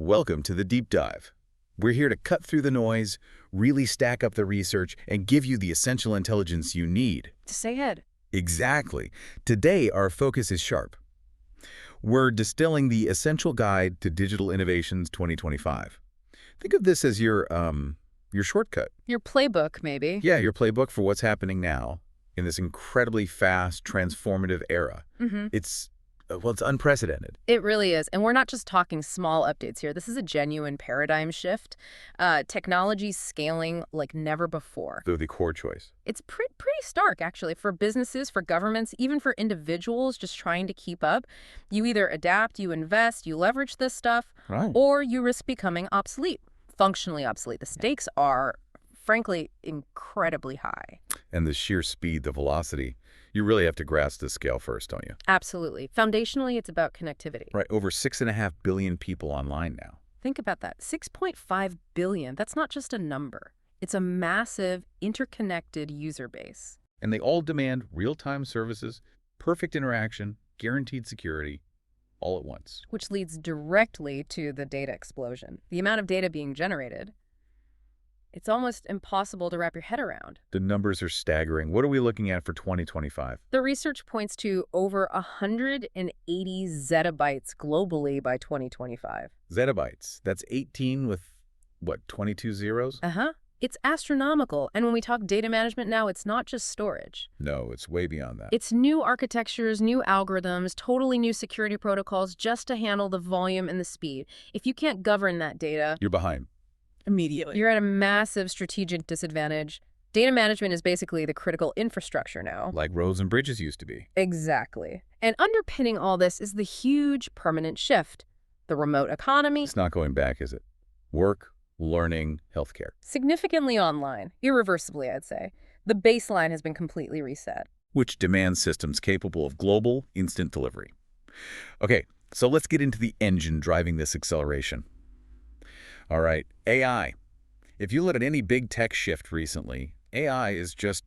Welcome to the Deep Dive. We're here to cut through the noise, really stack up the research, and give you the essential intelligence you need. To stay ahead. Exactly. Today, our focus is sharp. We're distilling the Essential Guide to Digital Innovations 2025. Think of this as your shortcut. Your playbook, maybe. Yeah, your playbook for what's happening now in this incredibly fast, transformative era. It's unprecedented. It really is. And we're not just talking small updates here. This is a genuine paradigm shift. Technology scaling like never before. The core choice. It's pretty stark, actually, for businesses, for governments, even for individuals just trying to keep up. You either adapt, you invest, you leverage this stuff, Right. or you risk becoming obsolete, functionally obsolete. The stakes are, frankly, incredibly high. And the sheer speed, the velocity, you really have to grasp the scale first, don't you? Absolutely. Foundationally, it's about connectivity. Right, over 6.5 billion people online now. Think about that. 6.5 billion. That's not just a number. It's a massive, interconnected user base. And they all demand real-time services, perfect interaction, guaranteed security, all at once. Which leads directly to the data explosion. The amount of data being generated, it's almost impossible to wrap your head around. The numbers are staggering. What are we looking at for 2025? The research points to over 180 zettabytes globally by 2025. Zettabytes. That's 18 with, what, 22 zeros? It's astronomical. And when we talk data management now, it's not just storage. No, it's way beyond that. It's new architectures, new algorithms, totally new security protocols just to handle the volume and the speed. If you can't govern that data, You're behind. immediately, you're at a massive strategic disadvantage. Data management is basically the critical infrastructure now. Like roads and bridges used to be. Exactly. And underpinning all this is the huge permanent shift. The remote economy. It's not going back, is it? Work, learning, healthcare. Significantly online. Irreversibly, I'd say. The baseline has been completely reset. Which demands systems capable of global, instant delivery. Okay, so let's get into the engine driving this acceleration. All right, AI. If you look at any big tech shift recently, AI is just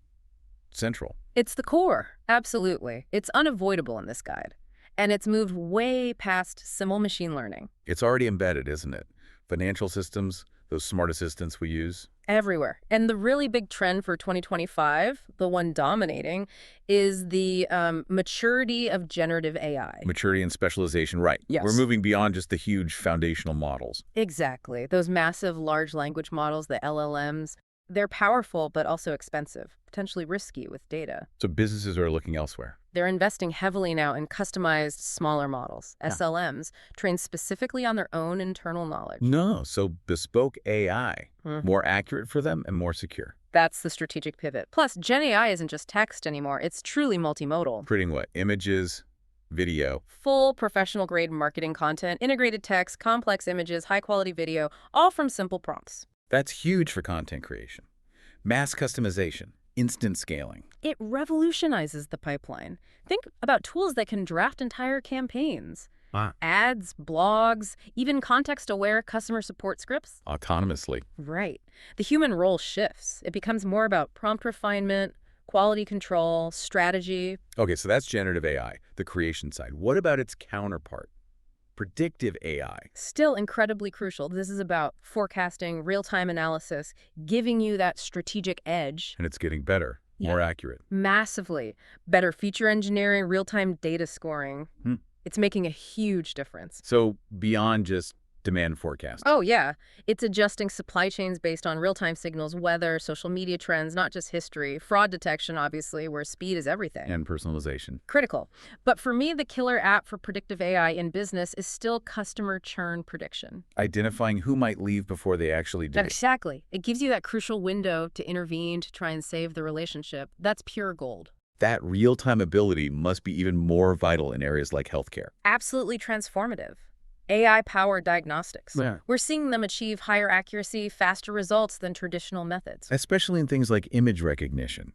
central. It's the core. Absolutely. It's unavoidable in this guide. And it's moved way past simple machine learning. It's already embedded, isn't it? Financial systems, those smart assistants we use. Everywhere. And the really big trend for 2025, the one dominating, is the maturity of generative AI. Maturity and specialization, right. Yes. We're moving beyond just the huge foundational models. Exactly. Those massive large language models, the LLMs, they're powerful but also expensive, potentially risky with data. So businesses are looking elsewhere. They're investing heavily now in customized, smaller models, SLMs, trained specifically on their own internal knowledge. No, so bespoke AI, more accurate for them and more secure. That's the strategic pivot. Plus, Gen AI isn't just text anymore. It's truly multimodal. Creating what? Images, video. Full professional-grade marketing content, integrated text, complex images, high-quality video, all from simple prompts. That's huge for content creation. Mass customization, instant scaling. It revolutionizes the pipeline. Think about tools that can draft entire campaigns. Ads, blogs, even context-aware customer support scripts. Autonomously. Right. The human role shifts. It becomes more about prompt refinement, quality control, strategy. Okay, so that's generative AI, the creation side. What about its counterpart? Predictive AI. Still incredibly crucial. This is about forecasting, real-time analysis, giving you that strategic edge. And it's getting better, more accurate. Massively. Better feature engineering, real-time data scoring. It's making a huge difference. So beyond just demand forecast. Oh, yeah. It's adjusting supply chains based on real-time signals, weather, social media trends, not just history. Fraud detection, obviously, where speed is everything. And personalization. Critical. But for me, the killer app for predictive AI in business is still customer churn prediction. Identifying who might leave before they actually do. Exactly. It gives you that crucial window to intervene, to try and save the relationship. That's pure gold. That real-time ability must be even more vital in areas like healthcare. Absolutely transformative. AI-powered diagnostics. Yeah. We're seeing them achieve higher accuracy, faster results than traditional methods. Especially in things like image recognition,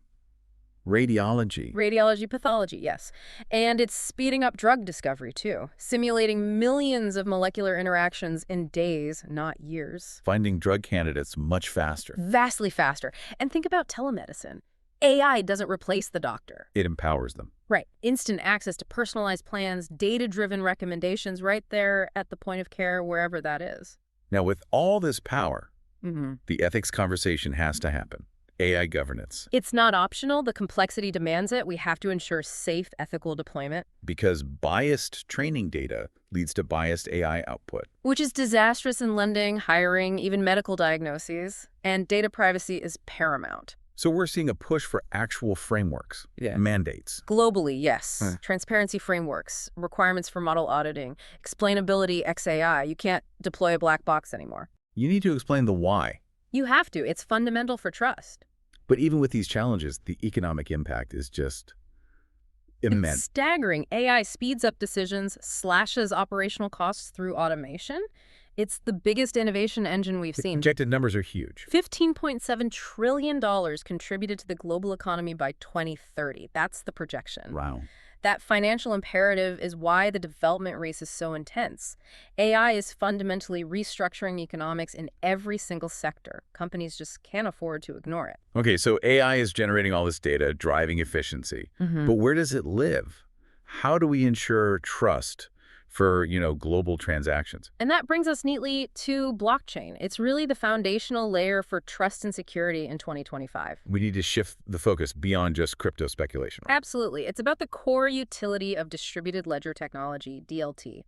radiology. Radiology pathology, yes. And it's speeding up drug discovery, too, simulating millions of molecular interactions in days, not years. Finding drug candidates much faster. Vastly faster. And think about telemedicine. AI doesn't replace the doctor. It empowers them. Right. Instant access to personalized plans, data-driven recommendations right there at the point of care, wherever that is. Now, with all this power, Mm-hmm. the ethics conversation has to happen. AI governance. It's not optional. The complexity demands it. We have to ensure safe, ethical deployment. Because biased training data leads to biased AI output. Which is disastrous in lending, hiring, even medical diagnoses. And data privacy is paramount. So we're seeing a push for actual frameworks, mandates. Globally, yes. Transparency frameworks, requirements for model auditing, explainability XAI. You can't deploy a black box anymore. You need to explain the why. You have to. It's fundamental for trust. But even with these challenges, the economic impact is just immense. It's staggering. AI speeds up decisions, slashes operational costs through automation. It's the biggest innovation engine we've seen. Projected numbers are huge. $15.7 trillion contributed to the global economy by 2030. That's the projection. Wow. That financial imperative is why the development race is so intense. AI is fundamentally restructuring economics in every single sector. Companies just can't afford to ignore it. Okay, so AI is generating all this data, driving efficiency. But where does it live? How do we ensure trust for, global transactions? And that brings us neatly to blockchain. It's really the foundational layer for trust and security in 2025. We need to shift the focus beyond just crypto speculation. Absolutely. It's about the core utility of distributed ledger technology, DLT.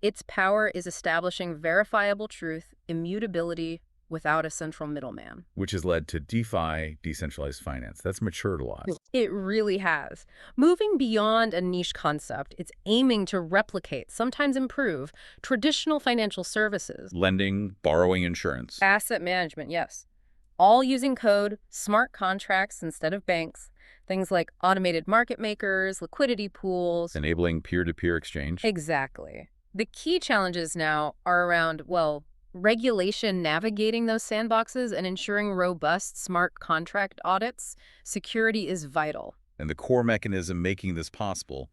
Its power is establishing verifiable truth, immutability, without a central middleman. Which has led to DeFi, decentralized finance. That's matured a lot. It really has. Moving beyond a niche concept, it's aiming to replicate, sometimes improve, traditional financial services. Lending, borrowing, insurance. Asset management, yes. All using code, smart contracts instead of banks, things like automated market makers, liquidity pools. Enabling peer-to-peer exchange. Exactly. The key challenges now are around, regulation navigating those sandboxes and ensuring robust smart contract audits. Security is vital. And the core mechanism making this possible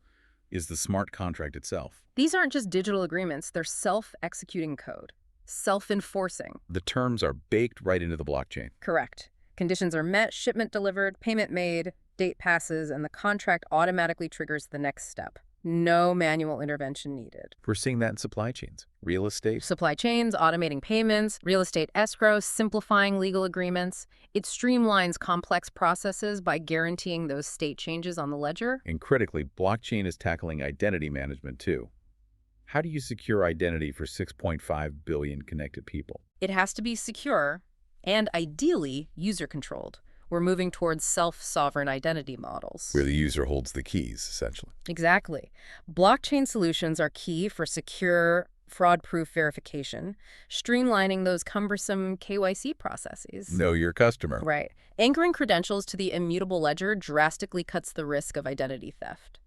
is the smart contract itself. These aren't just digital agreements, they're self-executing code, self-enforcing. The terms are baked right into the blockchain. Correct. Conditions are met, shipment delivered, payment made, date passes, and the contract automatically triggers the next step. No manual intervention needed. We're seeing that in supply chains, real estate. Supply chains, automating payments, real estate escrow, simplifying legal agreements. It streamlines complex processes by guaranteeing those state changes on the ledger. And critically, blockchain is tackling identity management too. How do you secure identity for 6.5 billion connected people? It has to be secure and ideally user-controlled. We're moving towards self-sovereign identity models. Where the user holds the keys, essentially. Exactly. Blockchain solutions are key for secure, fraud-proof verification, streamlining those cumbersome KYC processes. Know your customer. Right. Anchoring credentials to the immutable ledger drastically cuts the risk of identity theft.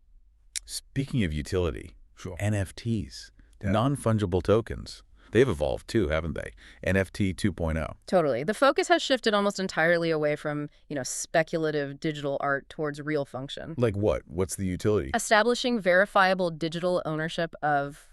Speaking of utility, NFTs, non-fungible tokens. They've evolved too, haven't they? NFT 2.0. Totally. The focus has shifted almost entirely away from, speculative digital art towards real function. Like what? What's the utility? Establishing verifiable digital ownership of,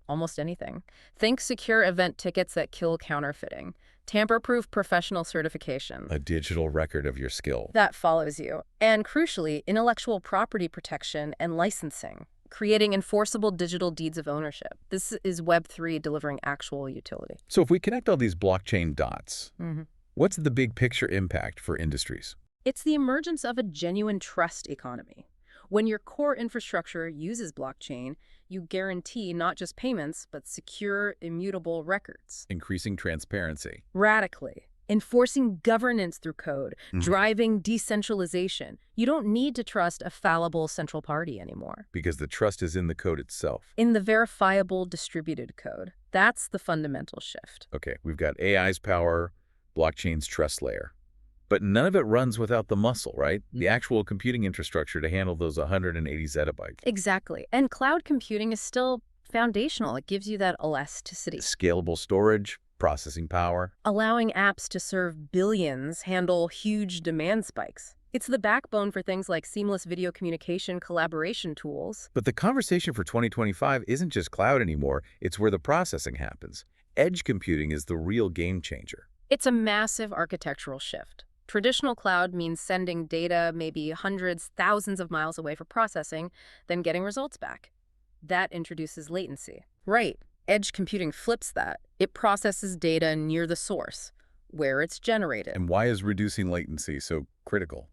almost anything. Think secure event tickets that kill counterfeiting. Tamper-proof professional certification. A digital record of your skill. That follows you. And crucially, intellectual property protection and licensing. Creating enforceable digital deeds of ownership. This is Web3 delivering actual utility. So if we connect all these blockchain dots, what's the big picture impact for industries? It's the emergence of a genuine trust economy. When your core infrastructure uses blockchain, you guarantee not just payments, but secure, immutable records. Increasing transparency. Radically. Enforcing governance through code, driving decentralization. You don't need to trust a fallible central party anymore. Because the trust is in the code itself. In the verifiable distributed code. That's the fundamental shift. Okay, we've got AI's power, blockchain's trust layer. But none of it runs without the muscle, right? The actual computing infrastructure to handle those 180 zettabytes. Exactly. And cloud computing is still foundational. It gives you that elasticity. Scalable storage, processing power. Allowing apps to serve billions handle huge demand spikes. It's the backbone for things like seamless video communication collaboration tools. But the conversation for 2025 isn't just cloud anymore. It's where the processing happens. Edge computing is the real game changer. It's a massive architectural shift. Traditional cloud means sending data maybe hundreds, thousands of miles away for processing, then getting results back. That introduces latency. Right. Edge computing flips that. It processes data near the source, where it's generated. And why is reducing latency so critical?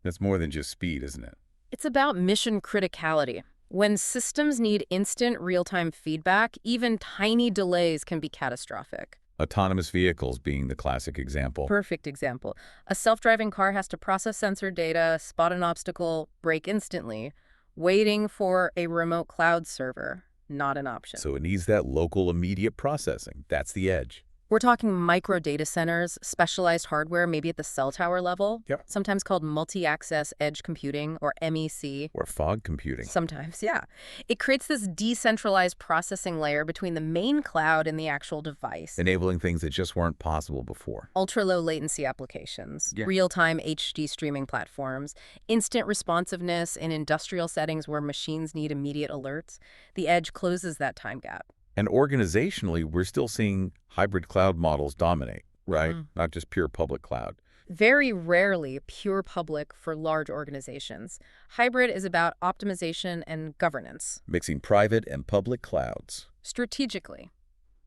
That's more than just speed, isn't it? It's about mission criticality. When systems need instant real-time feedback, even tiny delays can be catastrophic. Autonomous vehicles being the classic example. Perfect example. A self-driving car has to process sensor data, spot an obstacle, brake instantly. Waiting for a remote cloud server, not an option. So it needs that local immediate processing. That's the edge. We're talking micro data centers, specialized hardware, maybe at the cell tower level, Yep. sometimes called multi-access edge computing, or MEC. Or fog computing. Sometimes, yeah. It creates this decentralized processing layer between the main cloud and the actual device. Enabling things that just weren't possible before. Ultra-low latency applications, Yeah. real-time HD streaming platforms, instant responsiveness in industrial settings where machines need immediate alerts. The edge closes that time gap. And organizationally, we're still seeing hybrid cloud models dominate, right? Mhm. Not just pure public cloud. Very rarely pure public for large organizations. Hybrid is about optimization and governance. Mixing private and public clouds. Strategically,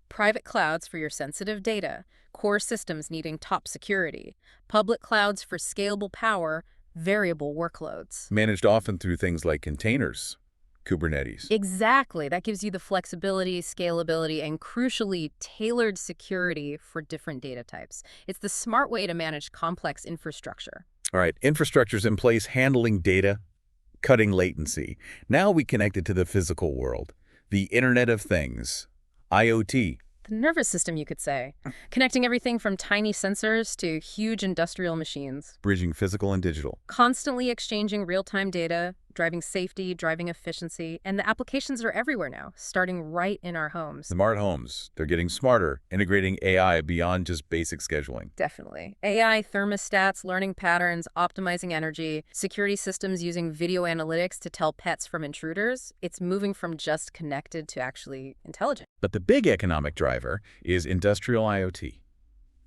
private clouds for your sensitive data, core systems needing top security, public clouds for scalable power, variable workloads. Managed often through things like containers, Kubernetes. Exactly. That gives you the flexibility, scalability, and crucially, tailored security for different data types. It's the smart way to manage complex infrastructure. All right, infrastructure's in place, handling data, cutting latency. Now we connect it to the physical world. The Internet of Things, IoT. The nervous system, you could say, connecting everything from tiny sensors to huge industrial machines. Bridging physical and digital. Constantly exchanging real-time data, driving safety, driving efficiency, and the applications are everywhere now, starting right in our homes. Smart homes, they're getting smarter, integrating AI beyond just basic scheduling. Definitely. AI, thermostats, learning patterns, optimizing energy, security systems using video analytics to tell pets from intruders. It's moving from just connected to actually intelligent. But the big economic driver is industrial IoT.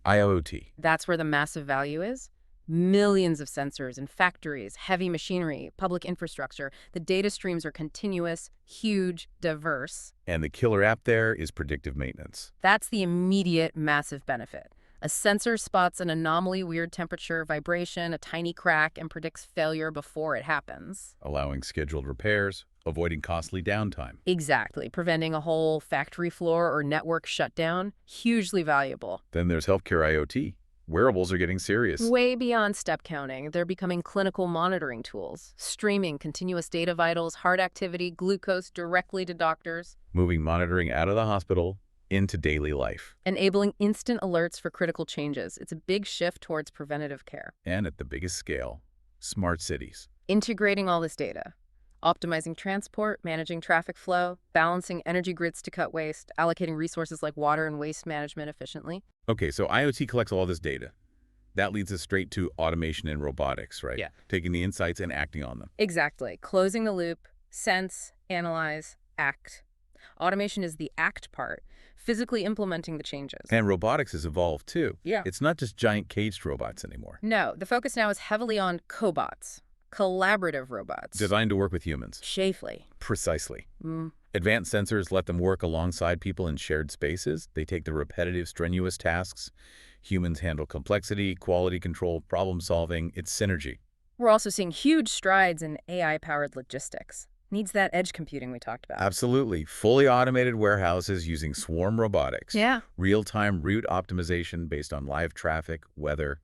IoT. That's where the massive value is. Millions of sensors in factories, heavy machinery, public infrastructure. The data streams are continuous, huge, diverse. And the killer app there is predictive maintenance. That's the immediate massive benefit. A sensor spots an anomaly, weird temperature, vibration, a tiny crack, and predicts failure before it happens. Allowing scheduled repairs, avoiding costly downtime. Exactly. Preventing a whole factory floor or network shutdown. Hugely valuable. Then there's healthcare IoT. Wearables are getting serious. Way beyond step counting, they're becoming clinical monitoring tools. Streaming continuous data vitals, heart activity, glucose directly to doctors. Moving monitoring out of the hospital into daily life. Enabling instant alerts for critical changes. It's a big shift towards preventative care. And at the biggest scale, smart cities. Integrating all this data. Optimizing transport, managing traffic flow, balancing energy grids to cut waste, allocating resources like water and waste management efficiently. Okay, so IoT collects all this data. That leads us straight to automation and robotics, right? Yeah. Taking the insights and acting on them. Exactly. Closing the loop, sense, analyze, act. Automation is the act part, physically implementing the changes. And robotics has evolved too. Yeah. It's not just giant caged robots anymore. No, the focus now is heavily on cobots, collaborative robots. Designed to work with humans. Safely. Precisely. Mm. Advanced sensors let them work alongside people in shared spaces. They take the repetitive, strenuous tasks. Humans handle complexity, quality control, problem solving. It's synergy. We're also seeing huge strides in AI-powered logistics. Needs that edge computing we talked about. Absolutely. Fully automated warehouses using swarm robotics. Yeah. Real-time route optimization based on live traffic, weather,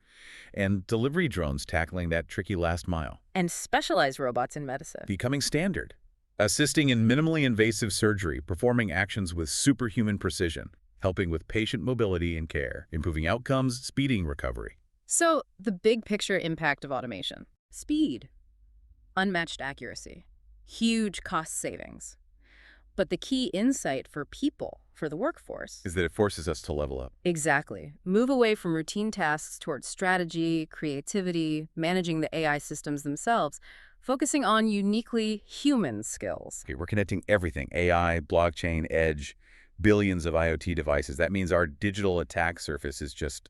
and delivery drones tackling that tricky last mile. And specialized robots in medicine. Becoming standard. Assisting in minimally invasive surgery, performing actions with superhuman precision, helping with patient mobility and care, improving outcomes, speeding recovery. So, the big picture impact of automation. Speed. Unmatched accuracy. Huge cost savings. But the key insight for people, for the workforce, Is that it forces us to level up. exactly. Move away from routine tasks towards strategy, creativity, managing the AI systems themselves, focusing on uniquely human skills. Okay, we're connecting everything, AI, blockchain, edge, billions of IoT devices. That means our digital attack surface is just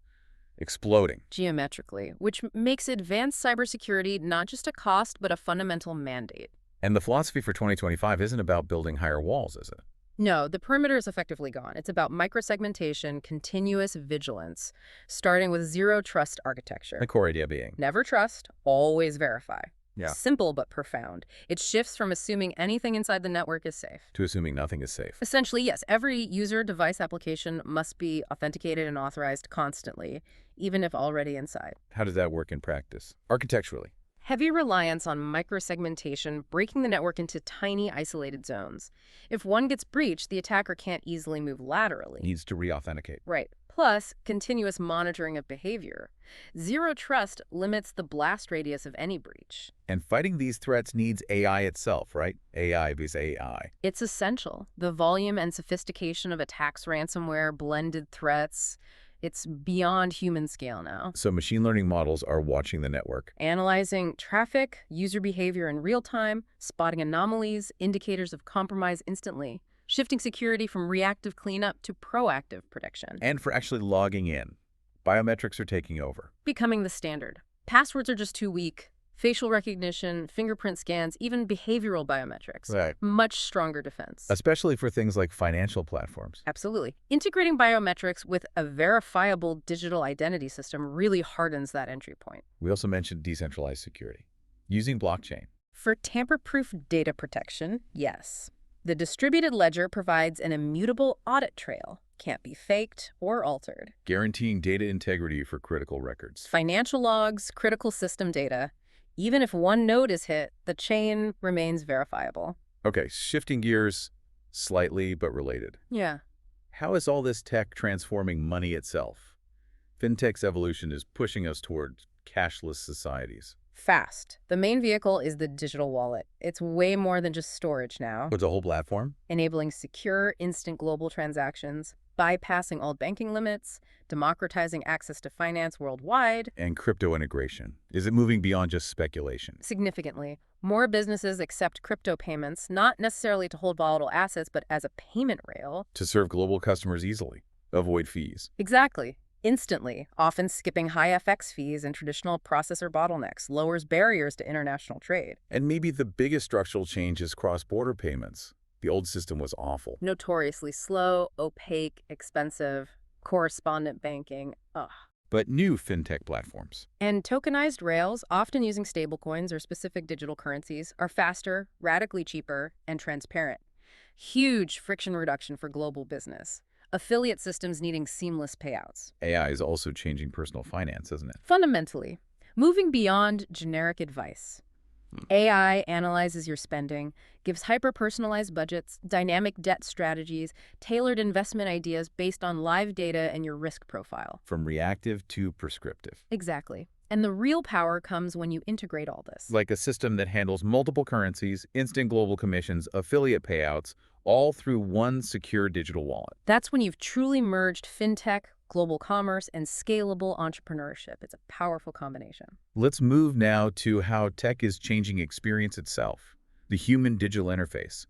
exploding. geometrically, which makes advanced cybersecurity not just a cost, but a fundamental mandate. And the philosophy for 2025 isn't about building higher walls, is it? No, the perimeter is effectively gone. It's about microsegmentation, continuous vigilance, starting with zero trust architecture. The core idea being. Never trust, always verify. Yeah. Simple but profound. It shifts from assuming anything inside the network is safe. To assuming nothing is safe. Essentially, yes, every user device application must be authenticated and authorized constantly, even if already inside. How does that work in practice? Architecturally. Heavy reliance on microsegmentation, breaking the network into tiny, isolated zones. If one gets breached, the attacker can't easily move laterally. Needs to re-authenticate. Right. Plus, continuous monitoring of behavior. Zero trust limits the blast radius of any breach. And fighting these threats needs AI itself, right? AI vs. AI. It's essential. The volume and sophistication of attacks, ransomware, blended threats, it's beyond human scale now. So machine learning models are watching the network. Analyzing traffic, user behavior in real time, spotting anomalies, indicators of compromise instantly, shifting security from reactive cleanup to proactive protection. And for actually logging in, biometrics are taking over. Becoming the standard. Passwords are just too weak. Facial recognition, fingerprint scans, even behavioral biometrics. Right. Much stronger defense. Especially for things like financial platforms. Absolutely. Integrating biometrics with a verifiable digital identity system really hardens that entry point. We also mentioned decentralized security, using blockchain. For tamper-proof data protection, yes. The distributed ledger provides an immutable audit trail. Can't be faked or altered. Guaranteeing data integrity for critical records. Financial logs, critical system data. Even if one node is hit, the chain remains verifiable. Okay, shifting gears slightly but related. Yeah. How is all this tech transforming money itself? Fintech's evolution is pushing us toward cashless societies. Fast. The main vehicle is the digital wallet. It's way more than just storage now, It's a whole platform? enabling secure, instant global transactions, bypassing all banking limits, democratizing access to finance worldwide. And crypto integration. Is it moving beyond just speculation? Significantly, more businesses accept crypto payments, not necessarily to hold volatile assets, but as a payment rail. To serve global customers easily. Avoid fees. Exactly. Instantly, often skipping high FX fees and traditional processor bottlenecks, lowers barriers to international trade. And maybe the biggest structural change is cross-border payments. The old system was awful. Notoriously slow, opaque, expensive, correspondent banking. Ugh. But new fintech platforms. And tokenized rails, often using stablecoins or specific digital currencies, are faster, radically cheaper, and transparent. Huge friction reduction for global business. Affiliate systems needing seamless payouts. AI is also changing personal finance, isn't it? Fundamentally, moving beyond generic advice. AI analyzes your spending, gives hyper-personalized budgets, dynamic debt strategies, tailored investment ideas based on live data and your risk profile. From reactive to prescriptive. Exactly. And the real power comes when you integrate all this. Like a system that handles multiple currencies, instant global commissions, affiliate payouts, all through one secure digital wallet. That's when you've truly merged fintech, global commerce, and scalable entrepreneurship. It's a powerful combination. Let's move now to how tech is changing experience itself, the human digital interface.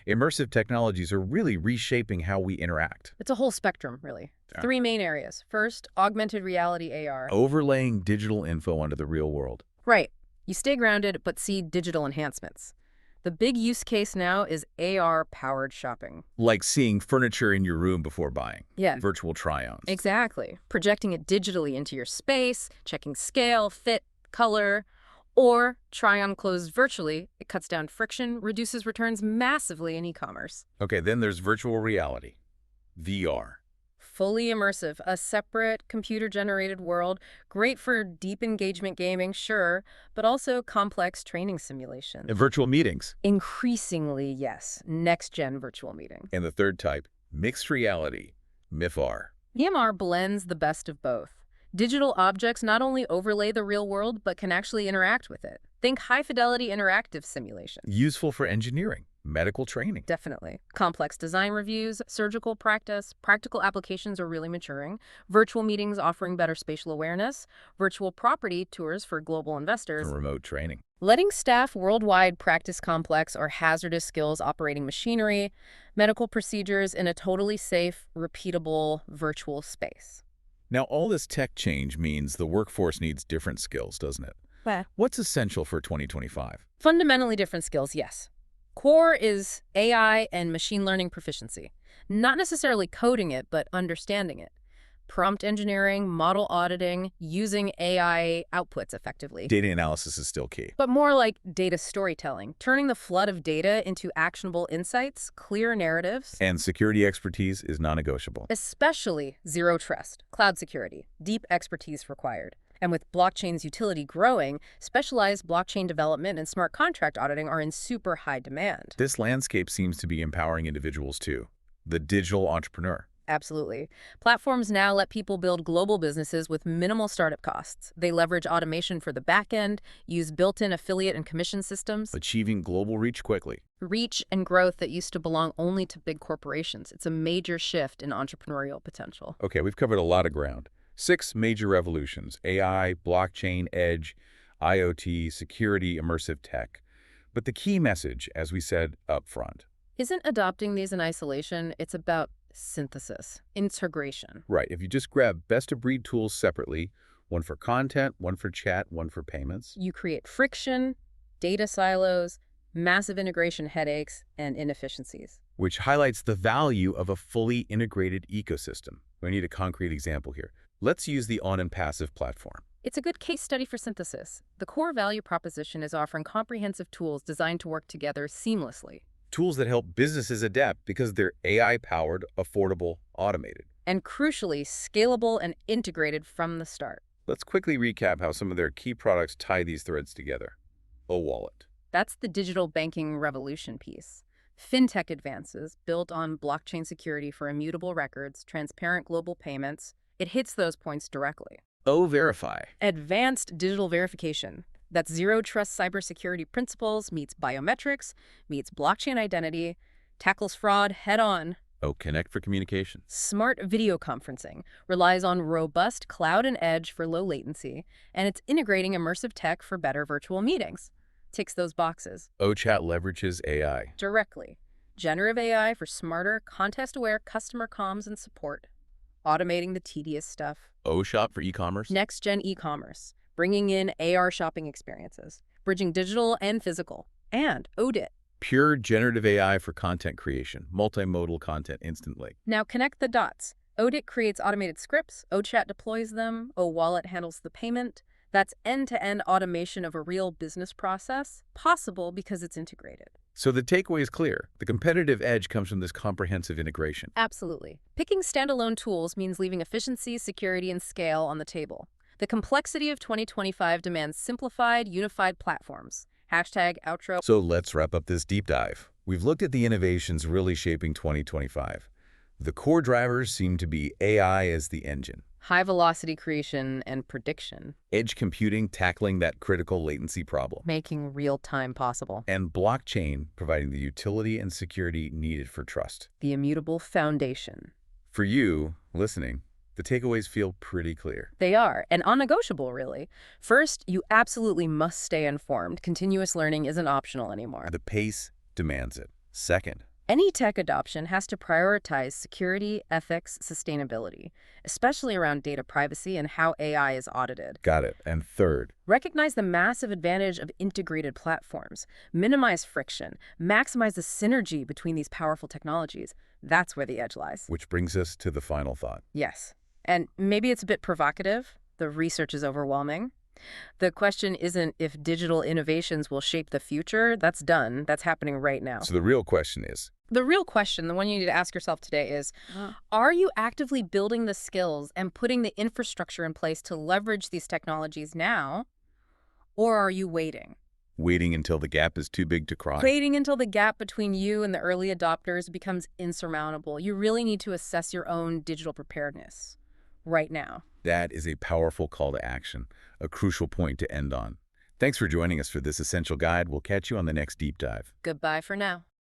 Immersive technologies are really reshaping how we interact. It's a whole spectrum, really. Yeah. 3 main areas. First, augmented reality AR. Overlaying digital info onto the real world. Right. You stay grounded, but see digital enhancements. The big use case now is AR-powered shopping. Like seeing furniture in your room before buying. Yeah. Virtual try-ons. Exactly. Projecting it digitally into your space, checking scale, fit, color, or try on clothes virtually. It cuts down friction, reduces returns massively in e-commerce. Okay, then there's virtual reality, VR. Fully immersive, a separate computer-generated world, great for deep engagement gaming, sure, but also complex training simulations. And virtual meetings. Increasingly, yes, next-gen virtual meeting. And the third type, mixed reality, MIFR. EMR blends the best of both. Digital objects not only overlay the real world, but can actually interact with it. Think high-fidelity interactive simulation. Useful for engineering, medical training. Definitely. Complex design reviews, surgical practice, practical applications are really maturing. Virtual meetings offering better spatial awareness. Virtual property tours for global investors. And remote training. Letting staff worldwide practice complex or hazardous skills operating machinery, medical procedures in a totally safe, repeatable virtual space. Now, all this tech change means the workforce needs different skills, doesn't it? Well, What's essential for 2025? fundamentally different skills, yes. Core is AI and machine learning proficiency. Not necessarily coding it, but understanding it. Prompt engineering, model auditing, using AI outputs effectively. Data analysis is still key. But more like data storytelling, turning the flood of data into actionable insights, clear narratives, And security expertise is non-negotiable. especially zero trust, cloud security, deep expertise required. And with blockchain's utility growing, specialized blockchain development and smart contract auditing are in super high demand. This landscape seems to be empowering individuals too. The digital entrepreneur. Absolutely. Platforms now let people build global businesses with minimal startup costs. They leverage automation for the back end, use built-in affiliate and commission systems, Achieving global reach quickly. reach and growth that used to belong only to big corporations. It's a major shift in entrepreneurial potential. Okay, we've covered a lot of ground. 6 major revolutions: AI, blockchain, edge, IoT, security, immersive tech. But the key message, as we said up front, Isn't adopting these in isolation, it's about synthesis, integration. right, if you just grab best-of-breed tools separately, one for content, one for chat, one for payments, You create friction, data silos, massive integration headaches, and inefficiencies. which highlights the value of a fully integrated ecosystem. We need a concrete example here. Let's use the ONPASSIVE platform. It's a good case study for synthesis. The core value proposition is offering comprehensive tools designed to work together seamlessly. Tools that help businesses adapt because they're AI-powered, affordable, automated. And crucially, scalable and integrated from the start. Let's quickly recap how some of their key products tie these threads together. Wallet. That's the digital banking revolution piece. Fintech advances built on blockchain security for immutable records, transparent global payments. It hits those points directly. Verify. Advanced digital verification. That's zero trust cybersecurity principles, meets biometrics, meets blockchain identity, tackles fraud head on. Connect for communication. Smart video conferencing relies on robust cloud and edge for low latency, and it's integrating immersive tech for better virtual meetings. Ticks those boxes. Chat leverages AI. Directly. Generative AI for smarter, context-aware customer comms and support. Automating the tedious stuff. Shop for e-commerce. Next-gen e-commerce. Bringing in AR shopping experiences. Bridging digital and physical. And ODIT. Pure generative AI for content creation. Multimodal content instantly. Now connect the dots. ODIT creates automated scripts. OChat deploys them. OWallet handles the payment. That's end-to-end automation of a real business process, possible because it's integrated. So the takeaway is clear. The competitive edge comes from this comprehensive integration. Absolutely. Picking standalone tools means leaving efficiency, security, and scale on the table. The complexity of 2025 demands simplified, unified platforms. Hashtag outro. So let's wrap up this deep dive. We've looked at the innovations really shaping 2025. The core drivers seem to be AI as the engine, High velocity creation and prediction, edge computing tackling that critical latency problem, making real time possible. and blockchain providing the utility and security needed for trust. The immutable foundation. For you, listening, the takeaways feel pretty clear. They are, and non-negotiable, really. First, you absolutely must stay informed. Continuous learning isn't optional anymore. The pace demands it. Second, Any tech adoption has to prioritize security, ethics, sustainability, especially around data privacy and how AI is audited. got it. And third, Recognize the massive advantage of integrated platforms. Minimize friction. Maximize the synergy between these powerful technologies. That's where the edge lies. which brings us to the final thought. Yes. And maybe it's a bit provocative. The research is overwhelming. The question isn't if digital innovations will shape the future. That's done. That's happening right now. So the real question is, The real question, the one you need to ask yourself today is, are you actively building the skills and putting the infrastructure in place to leverage these technologies now, or are you waiting? waiting until the gap is too big to cross? Waiting until the gap between you and the early adopters becomes insurmountable. You really need to assess your own digital preparedness right now. That is a powerful call to action, a crucial point to end on. Thanks for joining us for this essential guide. We'll catch you on the next deep dive. Goodbye for now.